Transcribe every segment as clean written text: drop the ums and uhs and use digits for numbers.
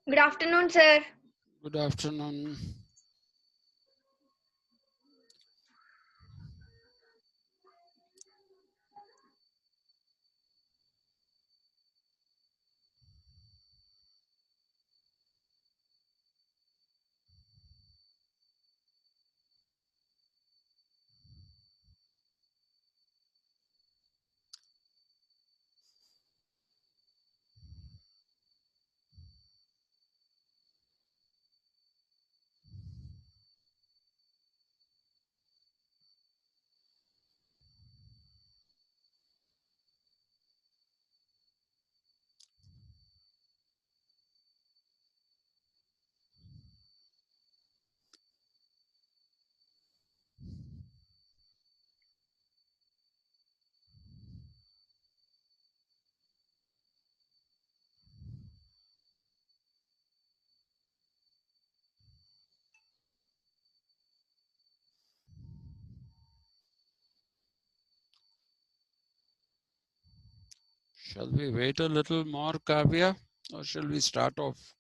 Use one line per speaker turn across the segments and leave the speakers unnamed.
Good afternoon, sir.
Good afternoon. Shall we wait a little more, Kavya, or shall we start off?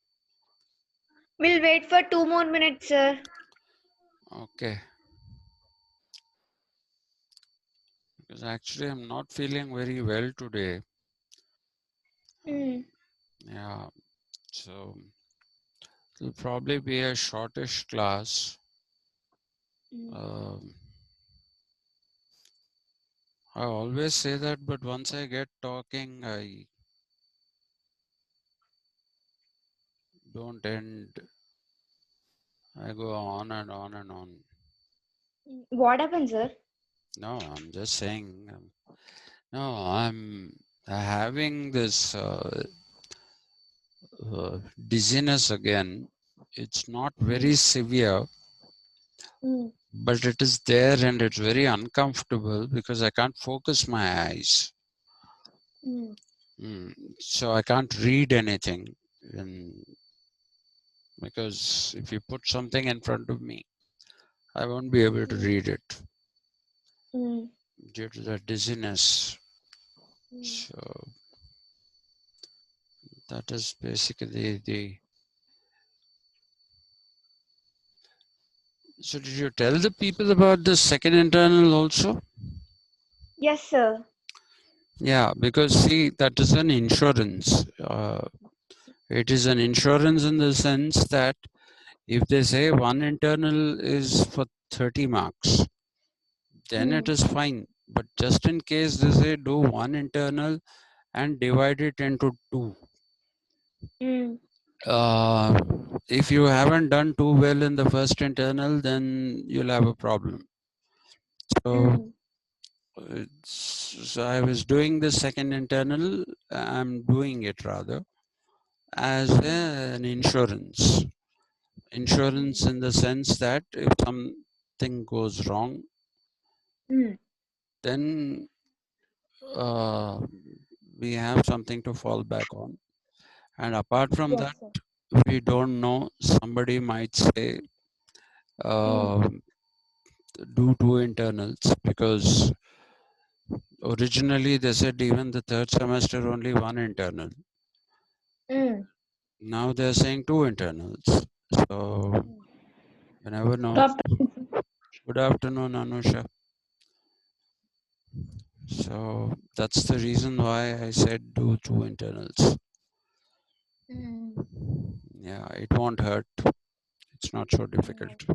We'll wait for 2 more minutes, sir.
Okay, because actually I'm not feeling very well today.
Hmm.
Yeah, so it'll probably be a shortish class.
Hmm.
Um, I always say that, but once I get talking, I don't end. I go on and on and on.
What happened, sir?
No, I'm just saying. No, I'm having this dizziness again. It's not
Hmm.
very severe,
Hmm.
but it is there and it's very uncomfortable because I can't focus my eyes.
Hmm.
So I can't read anything. And because if you put something in front of me, I won't be able to
Hmm.
read it
Hmm.
due to the dizziness.
Hmm.
So that is basically the. So did you tell the people about the second internal also?
Yes, sir.
Yeah, because see, that is an insurance. It is an insurance in the sense that if they say one internal is for 30 marks, then
Hmm.
it is fine. But just in case they say do one internal and divide it into two.
Hmm.
Uh, if you haven't done too well in the first internal, then you'll have a problem. So,
Hmm.
so I was doing the second internal, I'm doing it rather as
Hmm.
an insurance.
Hmm.
Insurance in the sense that if something goes wrong,
Hmm.
then uh, we have something to fall back on. And apart from
Yes,
that,
sir.
we don't know. Somebody might say,
Hmm.
uh, do two internals because originally they said even the third semester only one internal.
Hmm.
Now they're saying two internals. So you never
Good
know.
afternoon.
Good afternoon, Anusha. So that's the reason why I said do two internals.
Hmm.
Yeah, it won't hurt. It's not so difficult.
Hmm.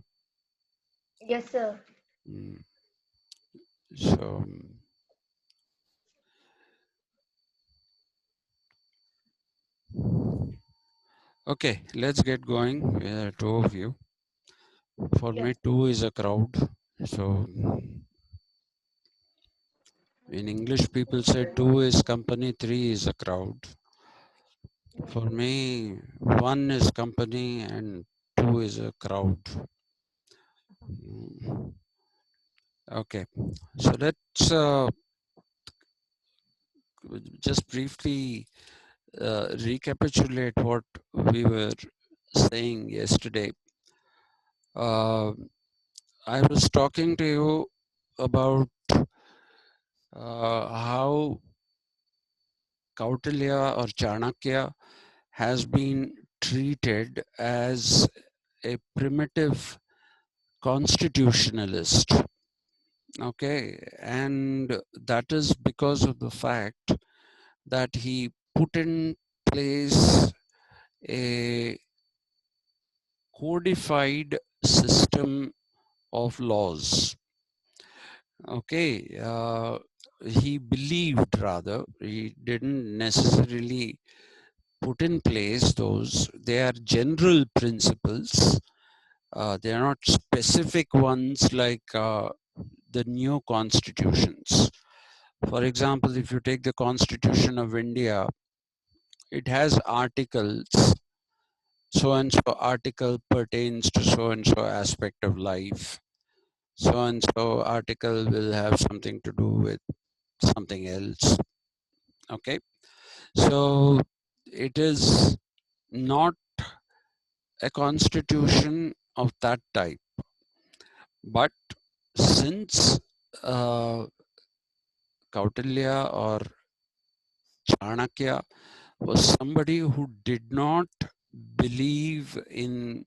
Yes, sir.
Mm. So, okay, let's get going. There are two of you. For
Yes.
me, two is a crowd. So, in English, people say two is company, three is a crowd. For me, one is company and two is a crowd. Mm. Okay, so let's just briefly recapitulate what we were saying yesterday. Uh, I was talking to you about how Kautilya or Chanakya has been treated as a primitive constitutionalist. Okay, and that is because of the fact that he put in place a codified system of laws. Okay, he believed, rather, he didn't necessarily put in place those. They are general principles. They are not specific ones like the new constitutions. For example, if you take the Constitution of India, it has articles. So and so article pertains to so and so aspect of life. So and so article will have something to do with something else. Okay. So it is not a constitution of that type. But since uh, Kautilya or Chanakya was somebody who did not believe in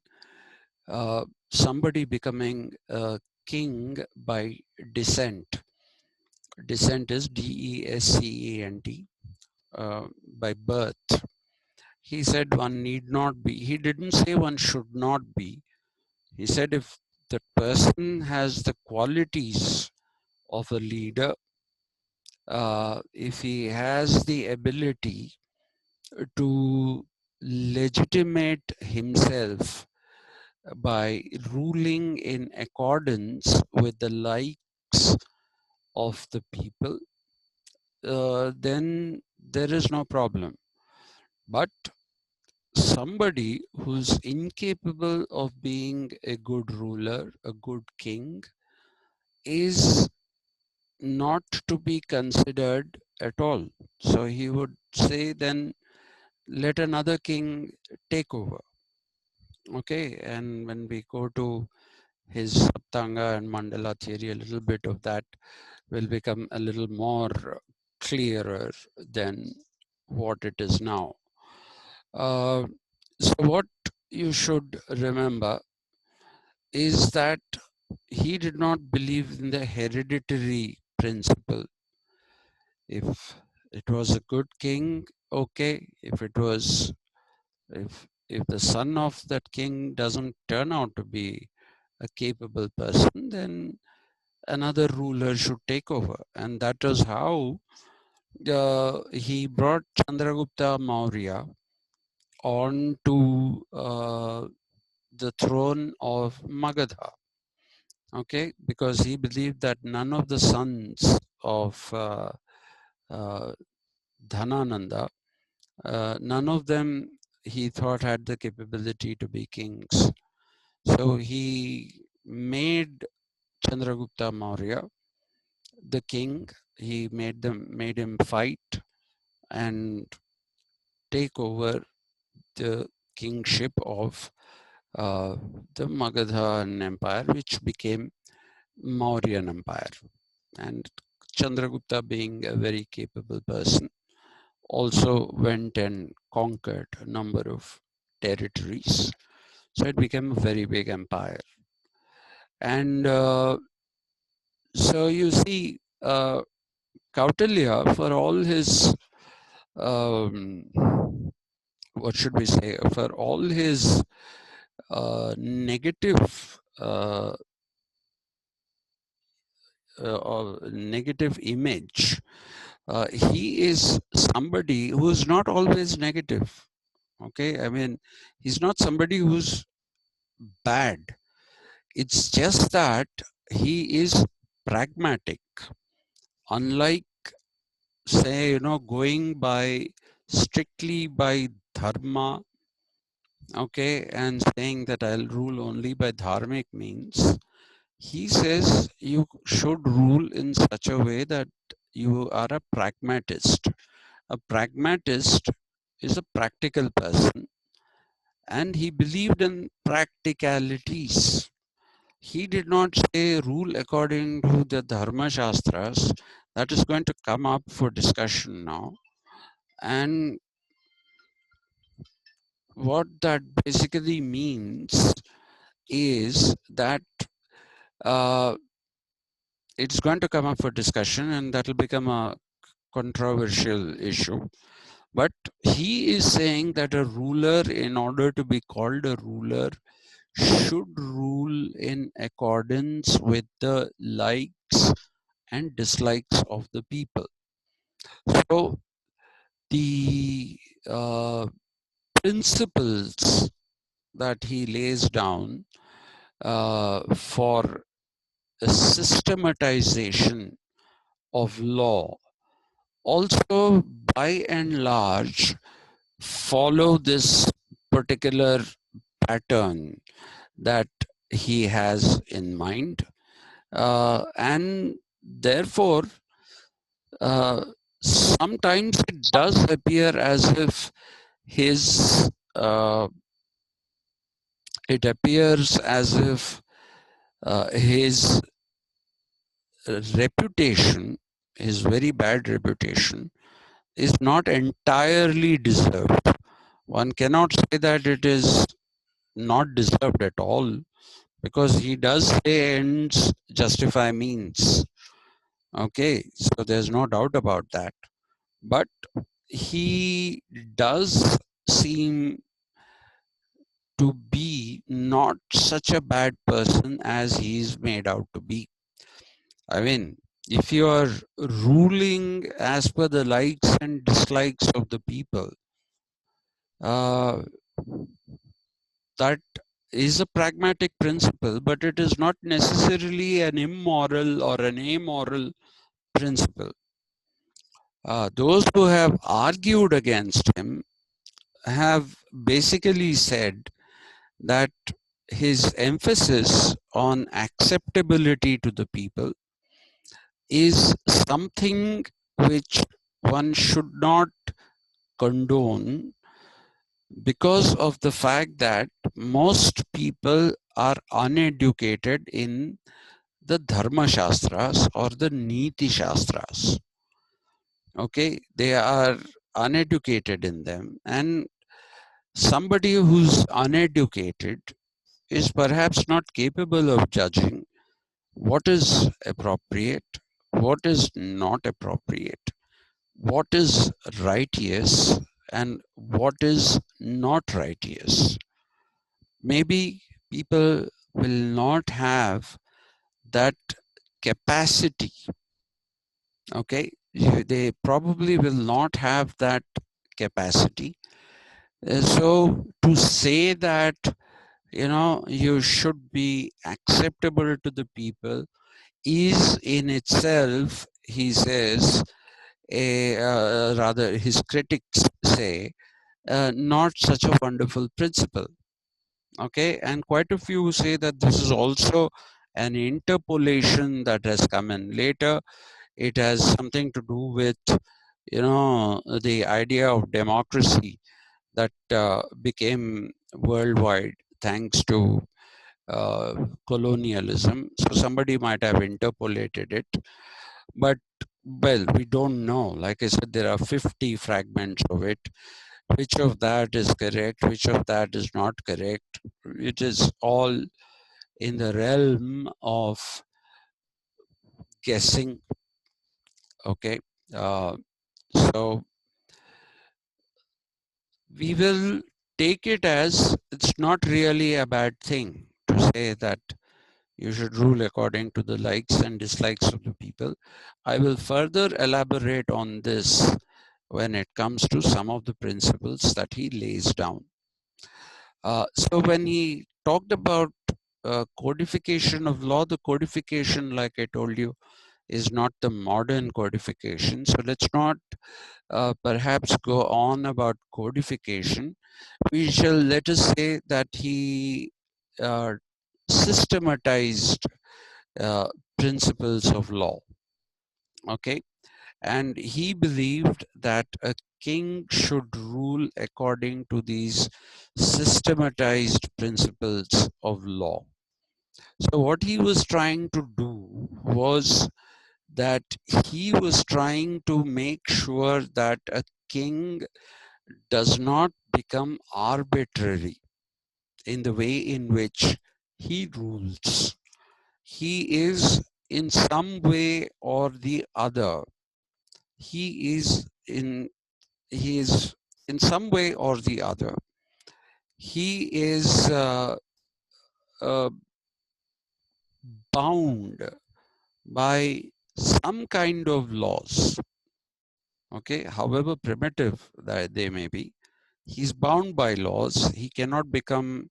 somebody becoming a king by descent. Descent is DESCENT, by birth. He said one need not be. He didn't say one should not be. He said if the person has the qualities of a leader, if he has the ability to legitimate himself by ruling in accordance with the likes of the people, then there is no problem. But somebody who's incapable of being a good ruler, a good king, is not to be considered at all. So he would say, then let another king take over. Okay, and when we go to his Saptanga and Mandala theory, a little bit of that will become a little more clearer than what it is now. Uh, so what you should remember is that he did not believe in the hereditary principle. If it was a good king, okay. If the son of that king doesn't turn out to be a capable person, then another ruler should take over. And that is how he brought Chandragupta Maurya on to the throne of Magadha. Okay, because he believed that none of the sons of uh, Dhanananda, none of them he thought had the capability to be kings. So he made Chandragupta Maurya the king. He made him fight and take over the kingship of uh, the Magadhan Empire, which became Mauryan Empire. And Chandragupta, being a very capable person, also went and conquered a number of territories. So it became a very big empire. And so you see, Kautilya, for all his, um, what should we say, for all his negative negative image, he is somebody who's not always negative. Okay, I mean, he's not somebody who's bad. It's just that he is pragmatic. Unlike, say, going by strictly by dharma, okay, and saying that I'll rule only by dharmic means, he says you should rule in such a way that you are a pragmatist. A pragmatist is a practical person, and he believed in practicalities. He did not say rule according to the Dharma Shastras. That is going to come up for discussion now. And what that basically means is that it's going to come up for discussion, and that will become a controversial issue. But he is saying that a ruler, in order to be called a ruler, should rule in accordance with the likes and dislikes of the people. So the principles that he lays down for a systematization of law also by and large follow this particular pattern that he has in mind, and therefore sometimes it does appear as if his it appears as if his reputation, his very bad reputation, is not entirely deserved. One cannot say that it is not deserved at all, because he does say ends justify means. Okay, so there's no doubt about that. But he does seem to be not such a bad person as he's made out to be. I mean, if you are ruling as per the likes and dislikes of the people, uh, that is a pragmatic principle, but it is not necessarily an immoral or an amoral principle. Those who have argued against him have basically said that his emphasis on acceptability to the people is something which one should not condone, because of the fact that most people are uneducated in the Dharma Shastras or the Niti Shastras. Okay, they are uneducated in them, and somebody who's uneducated is perhaps not capable of judging what is appropriate, what is not appropriate, what is righteous, and what is not righteous. Maybe people will not have that capacity. Okay, they probably will not have that capacity. So to say that, you know, you should be acceptable to the people is in itself, he says, rather his critics say, not such a wonderful principle. Okay, and quite a few say that this is also an interpolation that has come in later. It has something to do with, you know, the idea of democracy that became worldwide thanks to colonialism. So somebody might have interpolated it, but well, we don't know. Like I said, there are 50 fragments of it. Which of that is correct? Which of that is not correct? It is all in the realm of guessing. Okay, uh, so we will take it as it's not really a bad thing to say that you should rule according to the likes and dislikes of the people. I will further elaborate on this when it comes to some of the principles that he lays down. So when he talked about codification of law, the codification, like I told you, is not the modern codification. So let's not perhaps go on about codification. We shall let us say that he systematized principles of law. Okay, and he believed that a king should rule according to these systematized principles of law. So what he was trying to do was that he was trying to make sure that a king does not become arbitrary in the way in which he rules. He is in some way or the other. He is in he is in some way or the other. He is uh, bound by some kind of laws. Okay, however primitive that they may be, he's bound by laws. He cannot become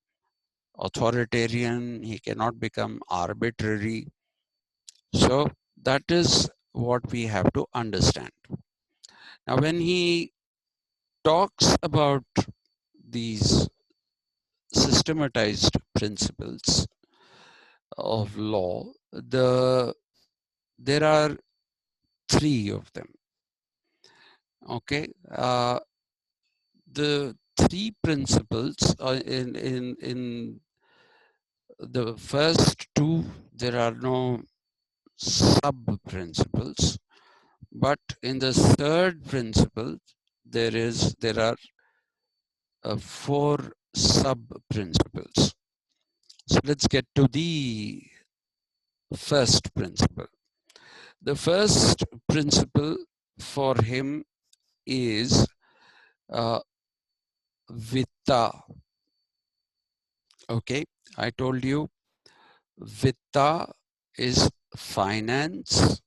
authoritarian. He cannot become arbitrary. So that is what we have to understand. Now, when he talks about these systematized principles of law, there are three of them. Okay, the three principles in the first two, there are no sub principles, but in the third principle, there are four sub principles. So let's get to the first principle. The first principle for him is vitta. Okay, I told you vitta is finance.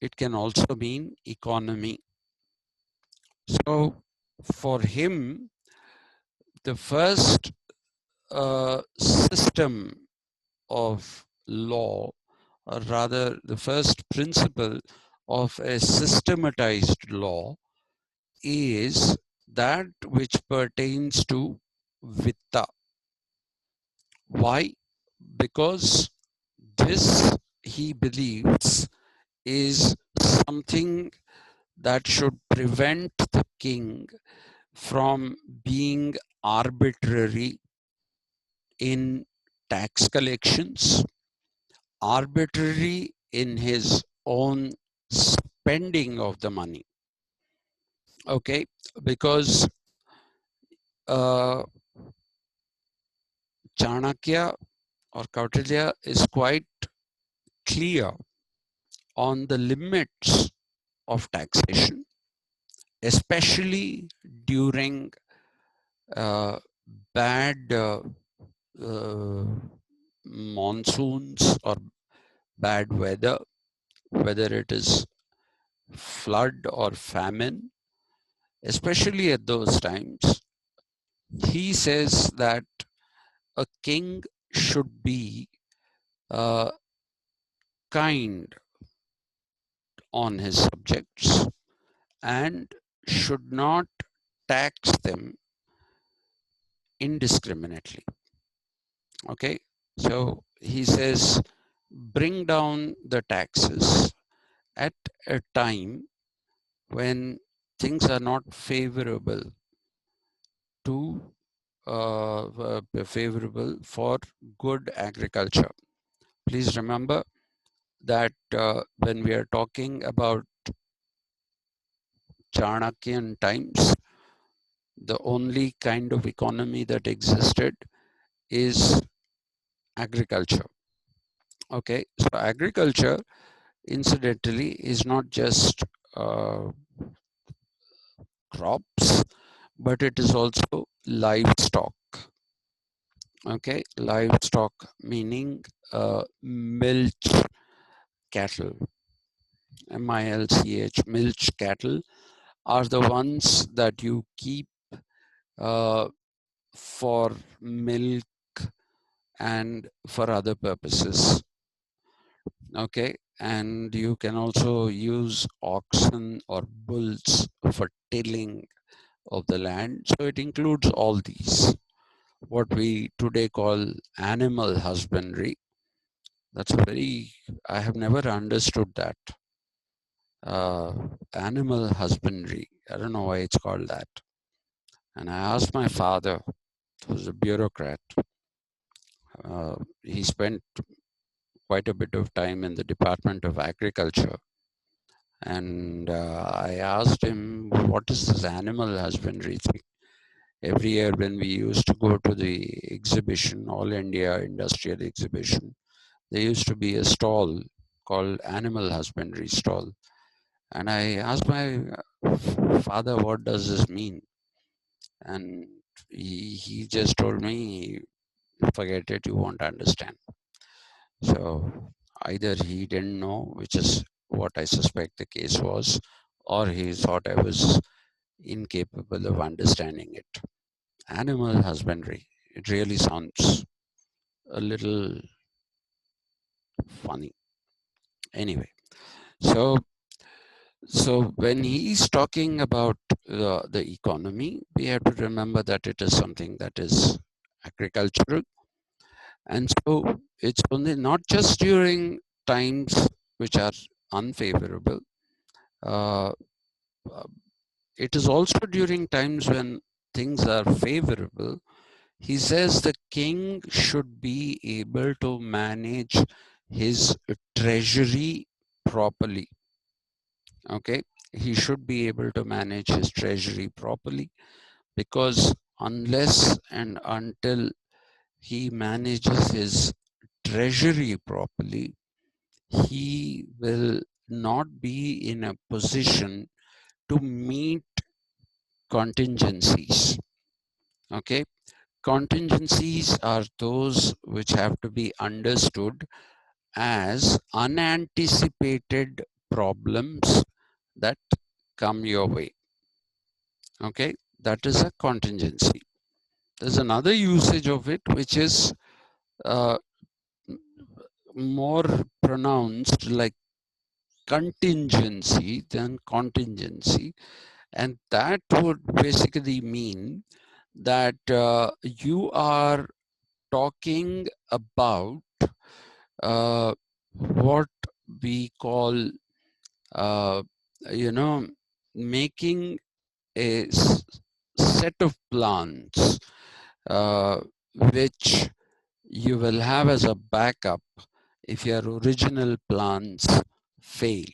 It can also mean economy. So for him, the first system of law, or rather the first principle of a systematized law, is that which pertains to vitta. Why? Because this, he believes, is something that should prevent the king from being arbitrary in tax collections, arbitrary in his own spending of the money. Okay, because uh, Chanakya or Kautilya is quite clear on the limits of taxation, especially during uh, bad uh, monsoons or bad weather, whether it is flood or famine, especially at those times. He says that a king should be uh, kind on his subjects and should not tax them indiscriminately. Okay, so he says, bring down the taxes at a time when things are not favorable to favorable for good agriculture. Please remember that when we are talking about Chanakyan times, the only kind of economy that existed is agriculture. Okay, so agriculture, incidentally, is not just uh, crops, but it is also livestock. Okay, livestock meaning milch cattle, milch, milch cattle are the ones that you keep uh, for milk and for other purposes. Okay, and you can also use oxen or bulls for tilling of the land. So it includes all these, what we today call animal husbandry. That's a very, I have never understood that. Animal husbandry, I don't know why it's called that. And I asked my father, who's a bureaucrat, he spent quite a bit of time in the Department of Agriculture. And I asked him, what is this animal husbandry thing? Every year when we used to go to the exhibition, All India Industrial Exhibition, there used to be a stall called Animal Husbandry stall. And I asked my father, what does this mean? And he just told me, forget it, you won't understand. So either he didn't know, which is what I suspect the case was, or he thought I was incapable of understanding it. Animal husbandry, it really sounds a little funny. Anyway, so when he's talking about the economy, we have to remember that it is something that is agricultural. And so it's only not just during times which are unfavorable. Uh, uh, it is also during times when things are favorable. He says the king should be able to manage his treasury properly. Okay, he should be able to manage his treasury properly, because unless and until he manages his treasury properly, he will not be in a position to meet contingencies. Okay, contingencies are those which have to be understood as unanticipated problems that come your way. Okay, that is a contingency. There's another usage of it which is uh, more pronounced, like contingency than contingency, and that would basically mean that you are talking about what we call, uh, you know, making a set of plans which you will have as a backup if your original plans fail.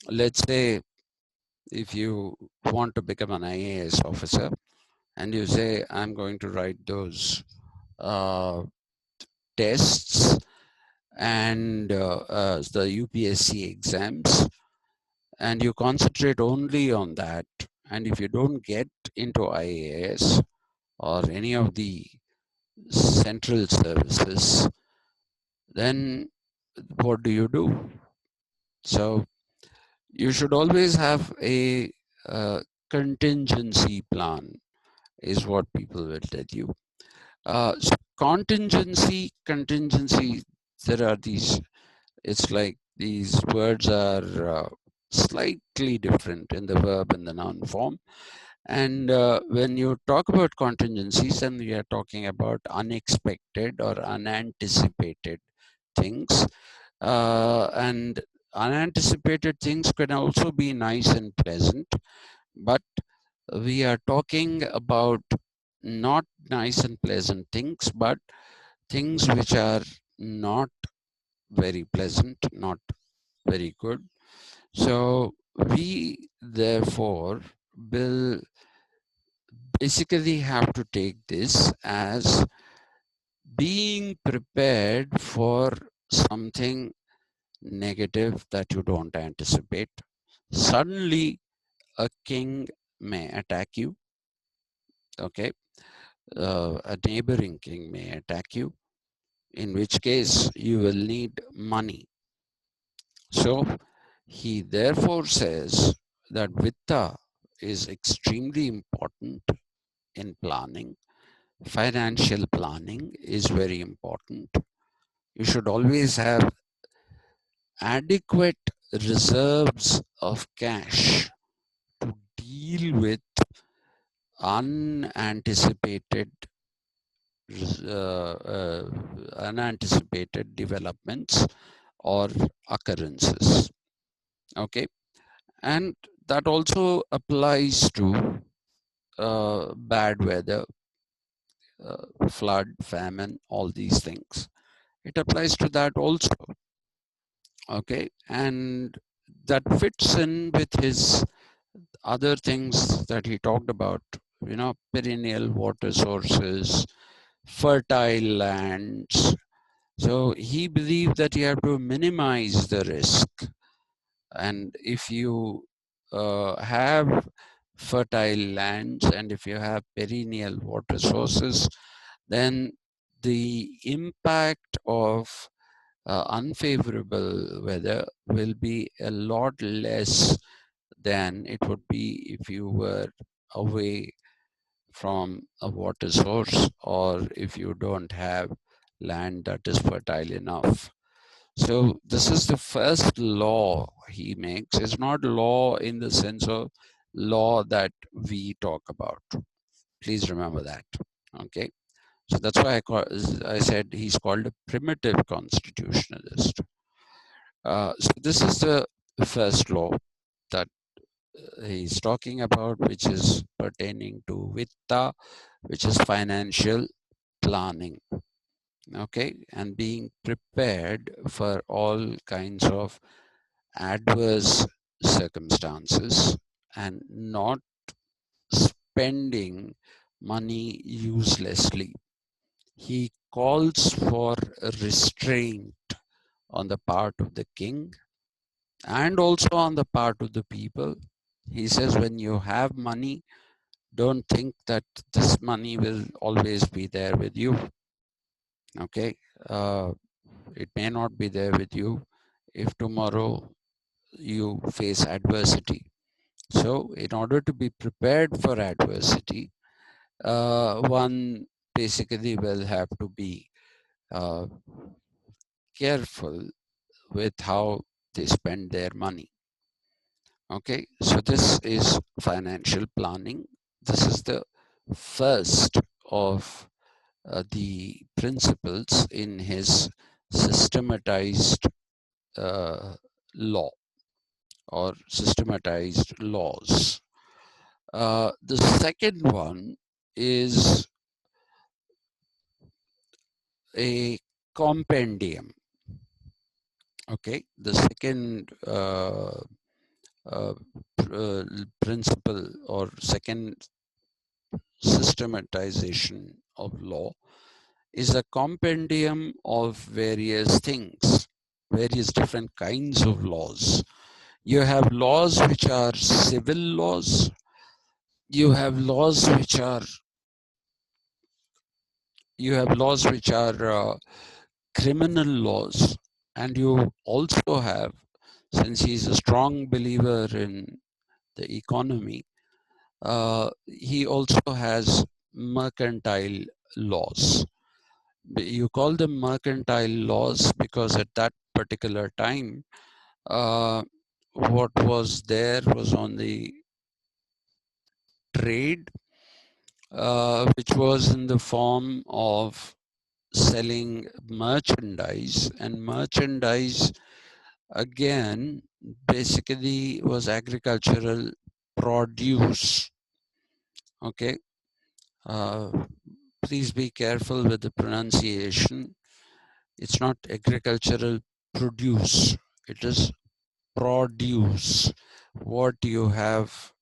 Let's say if you want to become an IAS officer and you say, I'm going to write those uh, tests and the UPSC exams, and you concentrate only on that. And if you don't get into IAS or any of the central services, then what do? So you should always have a contingency plan, is what people will tell you. So contingency, there are these, it's like these words are slightly different in the verb and the noun form. And when you talk about contingencies, then we are talking about unexpected or unanticipated things. And unanticipated things can also be nice and pleasant, but we are talking about not nice and pleasant things, but things which are not very pleasant, not very good. So we therefore will basically have to take this as being prepared for something negative that you don't anticipate. Suddenly, a king may attack you. Okay, a neighboring king may attack you, in which case you will need money. So he therefore says that Vitta is extremely important in planning. Financial planning is very important. You should always have adequate reserves of cash to deal with unanticipated uh, uh, unanticipated developments or occurrences. Okay, and that also applies to bad weather, flood, famine, all these things. It applies to that also. Okay, and that fits in with his other things that he talked about perennial water sources, fertile lands. So he believed that you have to minimize the risk. And if you have fertile lands and if you have perennial water sources, then the impact of unfavorable weather will be a lot less than it would be if you were away from a water source or if you don't have land that is fertile enough. So this is the first law he makes. It's not law in the sense of law that we talk about. Please remember that. Okay. So that's why I said he's called a primitive constitutionalist. So this is the first law that he's talking about, which is pertaining to vitta, which is financial planning. Okay, and being prepared for all kinds of adverse circumstances and not spending money uselessly. He calls for restraint on the part of the king and also on the part of the people. He says, when you have money, don't think that this money will always be there with you. Okay, it may not be there with you if tomorrow you face adversity. So, in order to be prepared for adversity, one basically will have to be uh, careful with how they spend their money. Okay, so this is financial planning. This is the first of the principles in his systematized law or systematized laws. The second one is a compendium. Okay, the second uh, principle or second systematization of law is a compendium of various things, various different kinds of laws. You have laws which are civil laws. You have laws which are criminal laws, and you also have, since he's a strong believer in the economy, he also has mercantile laws. You call them mercantile laws because at that particular time, what was there was on the trade, which was in the form of selling merchandise, and merchandise again basically was agricultural produce. Okay, uh, please be careful with the pronunciation. It's not agricultural produce, it is produce. What you have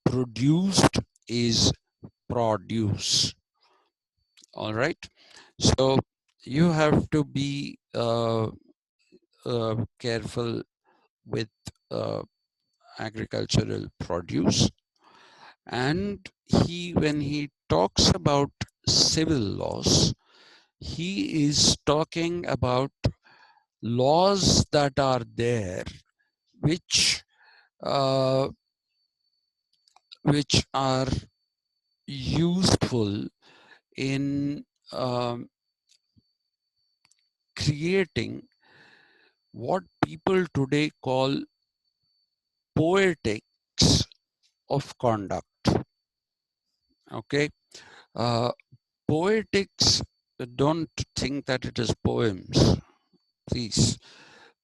produced is produce. All right, so you have to be careful with uh, agricultural produce. And when he talks about civil laws, he is talking about laws that are there which uh, which are useful in creating what people today call poetics of conduct. Okay, uh, poetics, don't think that it is poems, please.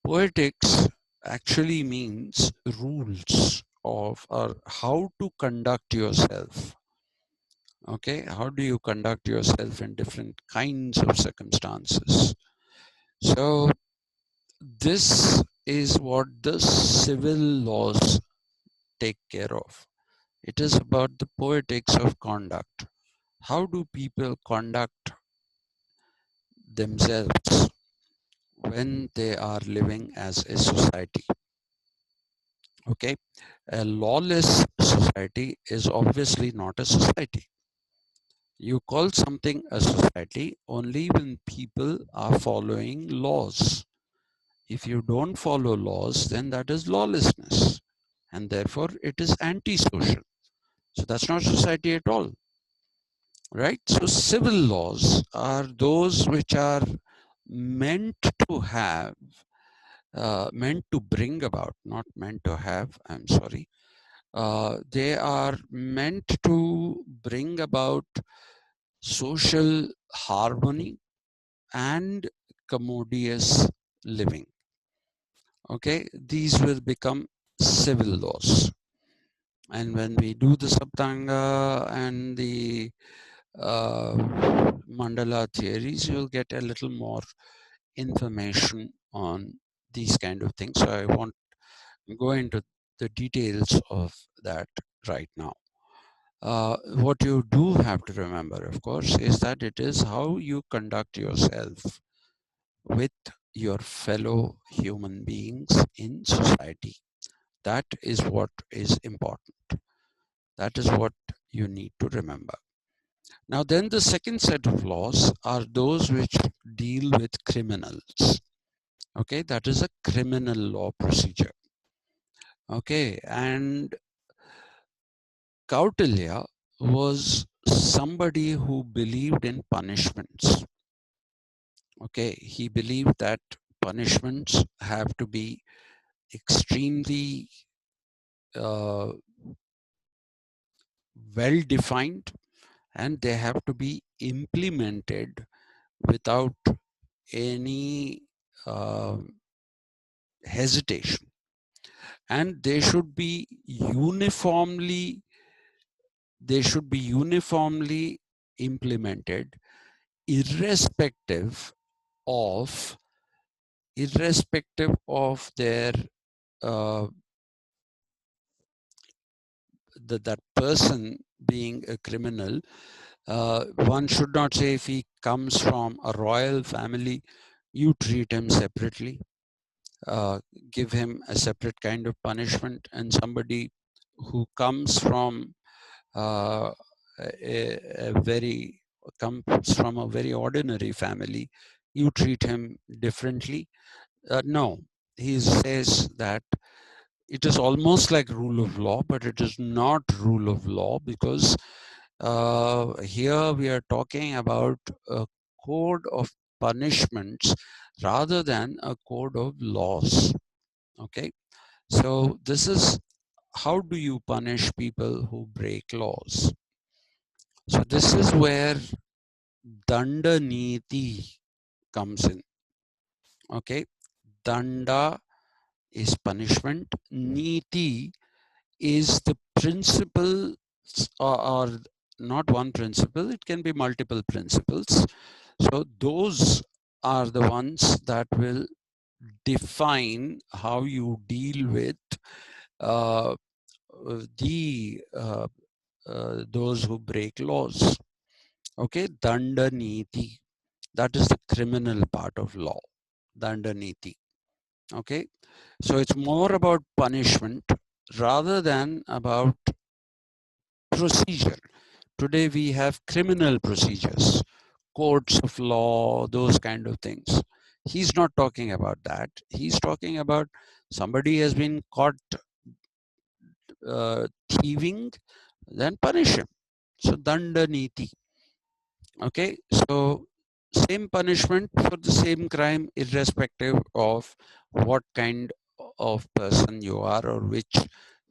Poetics actually means rules of or how to conduct yourself. Okay, how do you conduct yourself in different kinds of circumstances? So this is what the civil laws take care of. It is about the poetics of conduct. How do people conduct themselves when they are living as a society? Okay, a lawless society is obviously not a society. You call something a society only when people are following laws. If you don't follow laws, then that is lawlessness, and therefore it is antisocial. So that's not society at all, right? So civil laws are those which are meant to have, meant to bring about, not meant to have, I'm sorry. They are meant to bring about social harmony and commodious living. Okay, these will become civil laws. And when we do the Saptanga and the mandala theories, you'll get a little more information on these kind of things. So I won't go into the details of that right now. What you do have to remember, of course, is that it is how you conduct yourself with your fellow human beings in society. That is what is important. That is what you need to remember. Now, then the second set of laws are those which deal with criminals. Okay, that is a criminal law procedure. Okay, and Kautilya was somebody who believed in punishments. Okay, he believed that punishments have to be extremely uh, well defined, and they have to be implemented without any uh, hesitation, and they should be uniformly implemented, irrespective of their uh, that person being a criminal. One should not say if he comes from a royal family, you treat him separately, uh, give him a separate kind of punishment, and somebody who comes from uh, a very comes from a very ordinary family, you treat him differently. No, he says that it is almost like rule of law, but it is not rule of law, because here we are talking about a code of punishments rather than a code of laws. Okay, so this is how do you punish people who break laws. So this is where danda niti comes in. Okay, danda is punishment, niti is the principle, or not one principle, it can be multiple principles. So those are the ones that will define how you deal with uh, those who break laws. Okay, danda niti, that is the criminal part of law, danda niti. Okay, so it's more about punishment rather than about procedure. Today we have criminal procedures, courts of law, those kind of things. He's not talking about that. He's talking about somebody has been caught thieving, then punish him. So danda niti. Okay, so same punishment for the same crime, irrespective of what kind of person you are or which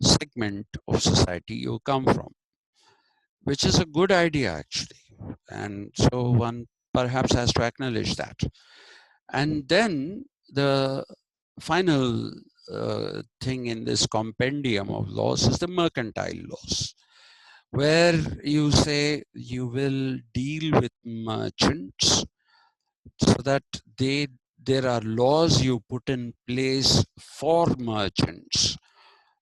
segment of society you come from, which is a good idea actually. And so one perhaps has to acknowledge that. And then the final thing in this compendium of laws is the mercantile laws, where you say you will deal with merchants so that there are laws you put in place for merchants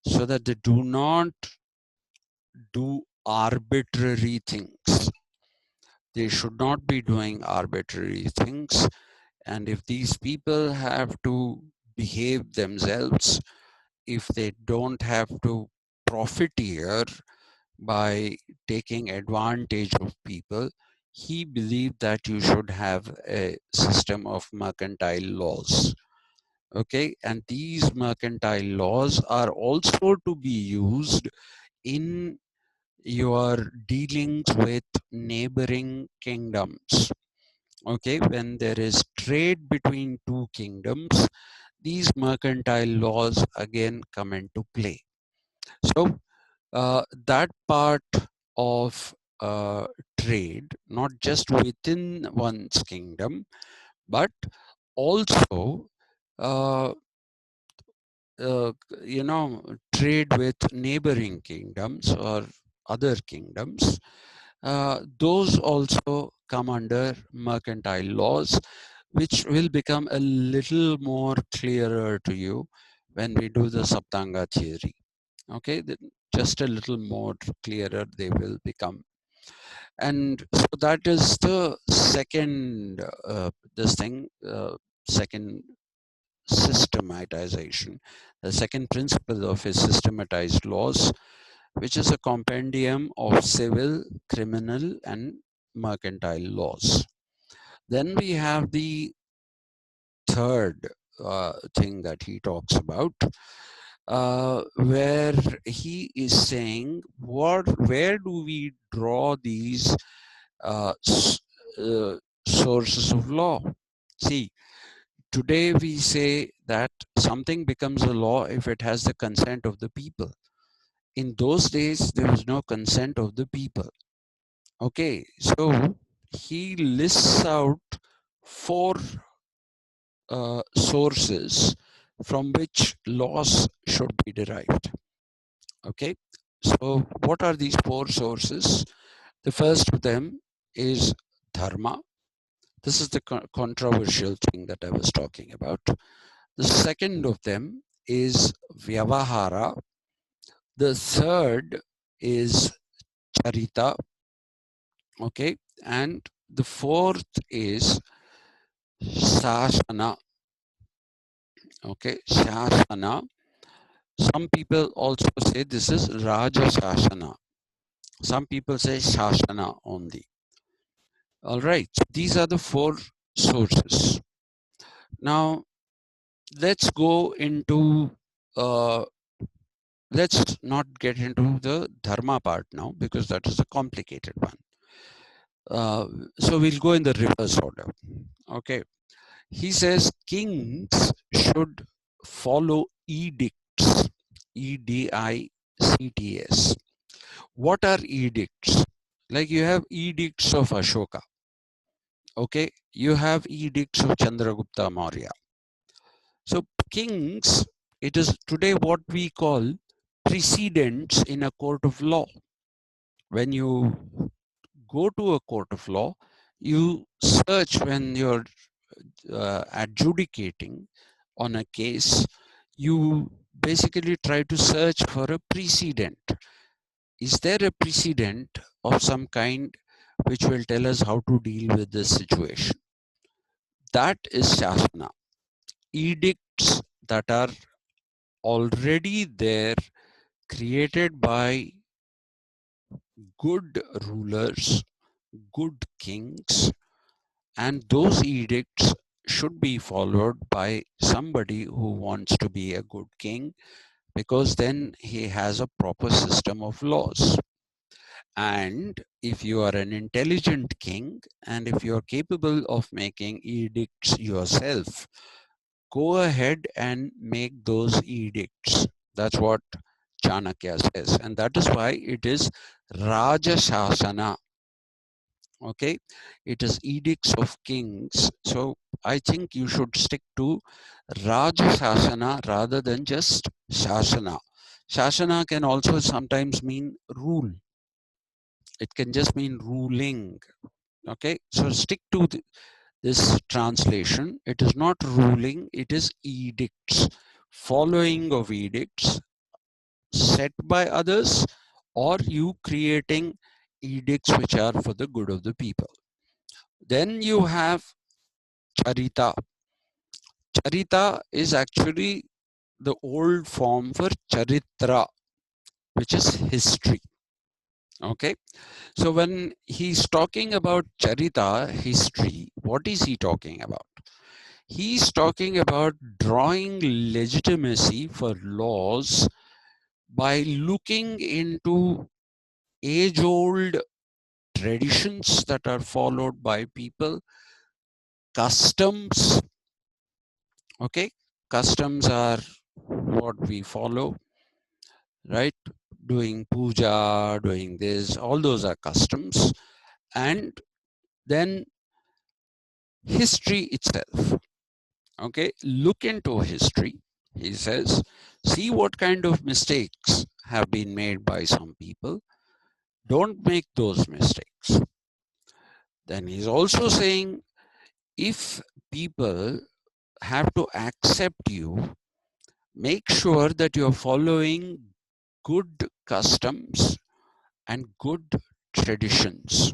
so that they do not do arbitrary things. They should not be doing arbitrary things. And if these people have to behave themselves, if they don't have to profiteer by taking advantage of people, he believed that you should have a system of mercantile laws. Okay, and these mercantile laws are also to be used in your dealings with neighboring kingdoms. Okay, when there is trade between two kingdoms, these mercantile laws again come into play. So that part of trade, not just within one's kingdom, but also uh, uh, trade with neighboring kingdoms or other kingdoms, those also come under mercantile laws, which will become a little more clearer to you when we do the Saptanga theory. Okay, just a little more clearer they will become. And so that is the second, second systematization, the second principle of his systematized laws, which is a compendium of civil, criminal, and mercantile laws. Then we have the third thing that he talks about, where he is saying, where do we draw these uh, sources of law? See, today we say that something becomes a law if it has the consent of the people. In those days, there was no consent of the people. Okay, so he lists out four sources from which laws should be derived. Okay, so what are these four sources? The first of them is dharma. This is the controversial thing that I was talking about. The second of them is vyavahara. The third is charita. Okay, and the fourth is sasana. Okay, sasana. Some people also say this is raja sasana. Some people say shasana only. All right, these are the four sources. Now, let's go into, let's not get into the dharma part now because that is a complicated one. So we'll go in the reverse order. Okay. He says kings should follow edicts, edicts. What are edicts? Like you have edicts of Ashoka. Okay. You have edicts of Chandragupta Maurya. So kings, it is today what we call precedents in a court of law. When you go to a court of law, you search when you're adjudicating on a case, you basically try to search for a precedent. Is there a precedent of some kind which will tell us how to deal with this situation? That is Shasana. Edicts that are already there, created by good rulers, good kings, and those edicts should be followed by somebody who wants to be a good king, because then he has a proper system of laws. And if you are an intelligent king and if you are capable of making edicts yourself, go ahead and make those edicts. That's what Chanakya says. And that is why it is Raja Shasana. Okay, it is edicts of kings. So I think you should stick to Raja Shasana rather than just Shasana. Shasana can also sometimes mean rule. It can just mean ruling. Okay, so stick to this translation. It is not ruling, it is edicts. Following of edicts set by others or you creating edicts which are for the good of the people. Then you have charita. Charita is actually the old form for charitra, which is history. Okay, so when he's talking about charita, history, what is he talking about? He's talking about drawing legitimacy for laws by looking into age-old traditions that are followed by people, customs. Okay, customs are what we follow, right? Doing puja, doing this, all those are customs. And then history itself. Okay, look into history. He says, see what kind of mistakes have been made by some people. Don't make those mistakes. Then he's also saying, if people have to accept you, make sure that you're following good customs and good traditions.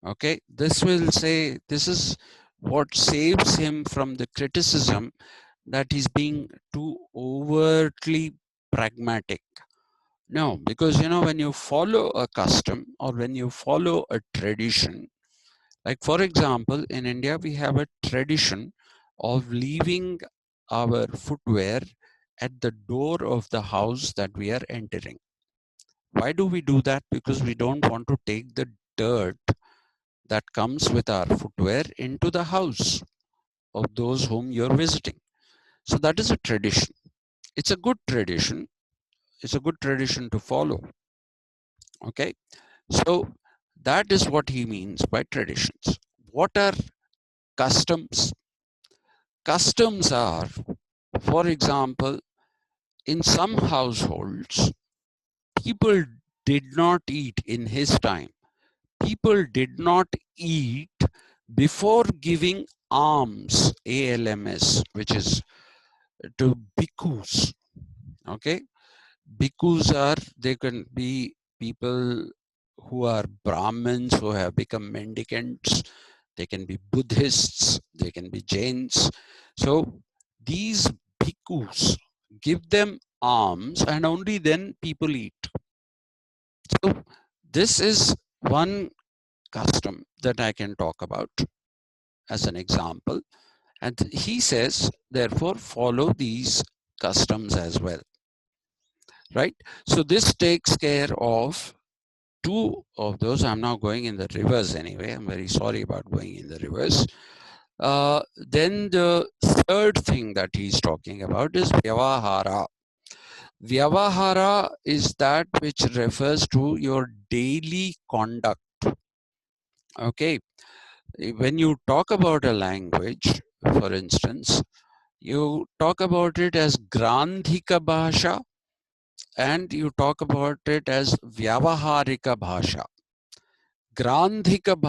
Okay, this will say, this is what saves him from the criticism that he's being too overtly pragmatic. No, because when you follow a custom or when you follow a tradition, like for example, in India, we have a tradition of leaving our footwear at the door of the house that we are entering. Why do we do that? Because we don't want to take the dirt that comes with our footwear into the house of those whom you're visiting. So that is a tradition. It's a good tradition. It's a good tradition to follow. Okay. So that is what he means by traditions. What are customs? Customs are, for example, in some households, people did not eat in his time. People did not eat before giving alms, ALMS, which is to bhikkhus. Okay, bhikkhus are, they can be people who are Brahmins who have become mendicants. They can be Buddhists. They can be Jains. So these bhikkhus, give them alms, and only then people eat. So this is one custom that I can talk about as an example. And he says, therefore, follow these customs as well, right? So this takes care of two of those. I'm now going in the reverse anyway. I'm very sorry about going in the reverse. Then the third thing that he's talking about is vyavahara. Vyavahara is that which refers to your daily conduct. Okay, when you talk about a language, for instance, you talk about it as Grandhika Bhasha and you talk about it as Vyavaharika Bhasha. Grandhika